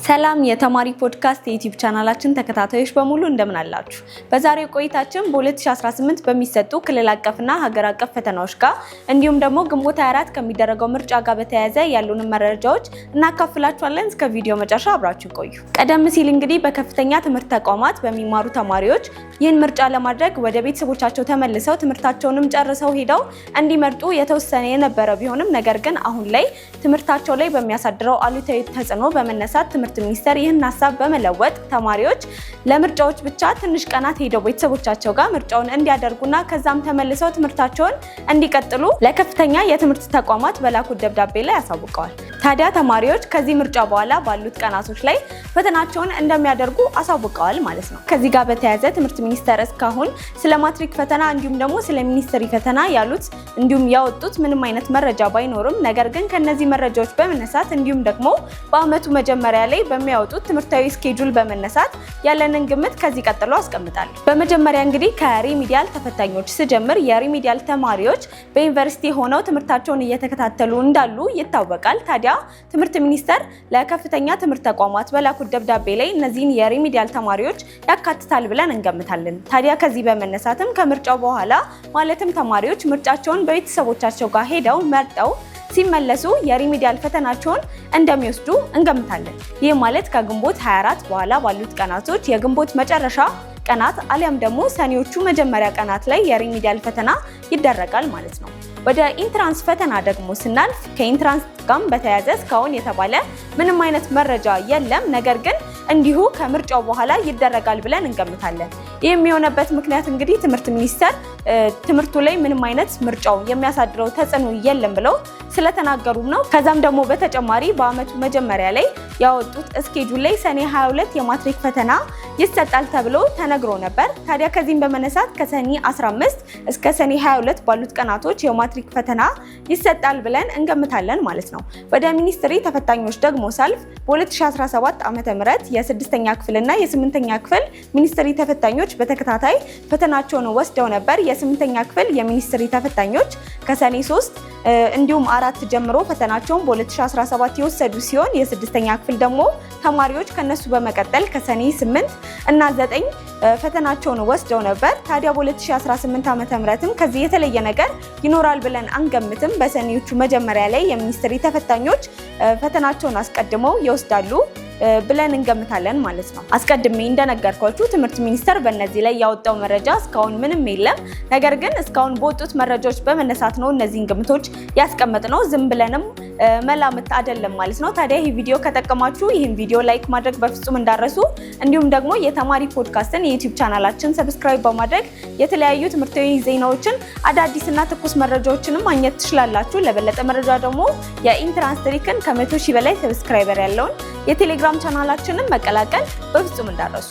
ሰላም የተማሪ ፖድካስት የዩቲዩብ ቻናላችን ተከታታዮች በሙሉ እንደምን አላችሁ? በዛሬው ቆይታችን በ2018 በሚሰጡ ክልል አቀፍና ሀገር አቀፍ ፈተናዎች ጋር እንዲሁም ደግሞ ግንቦት 24 ከሚደረገው ምርጫ ጋር በተያያዘ ያሉንን መረጃዎች እናካፍላችኋለን። እስከ ቪዲዮ መጨረሻ አብራችሁ ቆዩ። ቀደም ሲል እንግዲህ በከፍተኛ ትምህርት ተቋማት በሚማሩ ተማሪዎች ይህን ምርጫ ለማድረግ ወደ ቤተሰቦቻቸው ተመልሰው ትምህርታቸውንም ጨርሰው ሄደው እንዲመርጡ የተወሰነ የነበረ ቢሆንም ነገር ግን አሁን ላይ ትምህርታቸው ላይ በሚያሳድረው አሉታዊ ተጽዕኖ በመነሳት ትምህርት ሚኒስቴር ይህን ሐሳብ በመለወጥ ተማሪዎች ለምርጫዎች ብቻ ትንሽ ቀናት ሄደው ቤተሰቦቻቸው ጋር ምርጫውን እንዲያደርጉና ከዛም ተመልሰው ትምህርታቸውን እንዲቀጥሉ ለከፍተኛ የትምህርት ተቋማት በላኩት ደብዳቤ ላይ አሳውቀዋል። ታዲያ ተማሪዎች ከዚህ ምርጫ በኋላ ባሉት ቀናቶች ላይ ፈተናቸውን እንደሚያደርጉ አሳውቀዋል ማለት ነው። ከዚህ ጋር በተያያዘ ትምህርት ሚኒስቴር እስካሁን ስለ ማትሪክ ፈተና እንዲሁም ደግሞ ስለ ሚኒስትሪ ፈተና ያሉት እንዲሁም ያወጡት ምንም አይነት መረጃ ባይኖርም ነገር ግን ከነዚህ መረጃዎች በመነሳት እንዲሁም ደግሞ በአመቱ መጀመሪያ ላይ በሚያወጡት ትምህርታዊ ስኬጁል በመነሳት ያለንን ግምት ከዚህ ቀጥሎ አስቀምጣለሁ። በመጀመሪያ እንግዲህ ከሪሚዲያል ተፈታኞች ስጀምር የሪሚዲያል ተማሪዎች በዩኒቨርሲቲ ሆነው ትምህርታቸውን እየተከታተሉ እንዳሉ ይታወቃል። ታዲያ ትምህርት ሚኒስቴር ለከፍተኛ ትምህርት ተቋማት በላኩት ደብዳቤ ላይ እነዚህን የሪሚዲያል ተማሪዎች ያካትታል ብለን እንገምታለን። ታዲያ ከዚህ በመነሳትም ከምርጫው በኋላ ማለትም ተማሪዎች ምርጫቸውን በቤተሰቦቻቸው ጋር ሄደው መርጠው ሲመለሱ የሪሚዲያል ፈተናቸውን እንደሚወስዱ እንገምታለን። ይህ ማለት ከግንቦት 24 በኋላ ባሉት ቀናቶች የግንቦት መጨረሻ ቀናት አሊያም ደግሞ ሰኔዎቹ መጀመሪያ ቀናት ላይ የሪሚዲያል ፈተና ይደረጋል ማለት ነው። ወደ ኢንትራንስ ፈተና ደግሞ ስናልፍ ከኢንትራንስ ጋር በተያያዘ እስካሁን የተባለ ምንም አይነት መረጃ የለም። ነገር ግን እንዲሁ ከምርጫው በኋላ ይደረጋል ብለን እንገምታለን። ይህ የሚሆነበት ምክንያት እንግዲህ ትምህርት ሚኒስቴር ትምህርቱ ላይ ምንም አይነት ምርጫው የሚያሳድረው ተጽዕኖ የለም ብለው ስለተናገሩም ነው። ከዛም ደግሞ በተጨማሪ በአመቱ መጀመሪያ ላይ ያወጡት ስኬጁል ላይ ሰኔ 22 የማትሪክ ፈተና ይሰጣል ተብሎ ተነግሮ ነበር። ታዲያ ከዚህም በመነሳት ከሰኔ 15 እስከ ሰኔ 22 ባሉት ቀናቶች የማትሪክ ፈተና ይሰጣል ብለን እንገምታለን ማለት ነው። ወደ ሚኒስትሪ ተፈታኞች ደግሞ ሳልፍ በ2017 ዓ.ም የ6ኛ ክፍልና የ8ኛ ክፍል ሚኒስትሪ ተፈታኞች በተከታታይ ፈተናቸውን ወስደው ነበር። የ8ኛ ክፍል የሚኒስትሪ ተፈታኞች ከሰኔ 3 እንዲሁም 4 ጀምሮ ፈተናቸውን በ2017 የወሰዱ ሲሆን የ6ኛ ክፍል ደግሞ ተማሪዎች ከነሱ በመቀጠል ከሰኔ 8 እና 9 ፈተናቸውን ወስደው ነበር። ታዲያ በ2018 ዓ.ም ከዚህ የተለየ ነገር ይኖራል ብለን አንገምትም። በሰኔዎቹ መጀመሪያ ላይ የሚኒስትሪ ተፈታኞች ፈተናቸውን አስቀድመው ይወስዳሉ ብለን እንገምታለን ማለት ነው። አስቀድሜ እንደነገርኳችሁ ትምህርት ሚኒስቴር በእነዚህ ላይ ያወጣው መረጃ እስካሁን ምንም የለም። ነገር ግን እስካሁን በወጡት መረጃዎች በመነሳት ነው እነዚህን ግምቶች ያስቀመጥነው። ዝም ብለንም መላምት አይደለም ማለት ነው። ታዲያ ይህ ቪዲዮ ከጠቀማችሁ ይህን ቪዲዮ ላይክ ማድረግ በፍጹም እንዳረሱ፣ እንዲሁም ደግሞ የተማሪ ፖድካስትን የዩቲዩብ ቻናላችን ሰብስክራይብ በማድረግ የተለያዩ ትምህርታዊ ዜናዎችን አዳዲስና ትኩስ መረጃዎችንም ማግኘት ትችላላችሁ። ለበለጠ መረጃ ደግሞ የኢንትራንስ ትሪክን ከ100,000 በላይ ሰብስክራይበር ያለውን የቴሌግራም ቻናላችንን መቀላቀል በፍጹም እንዳረሱ።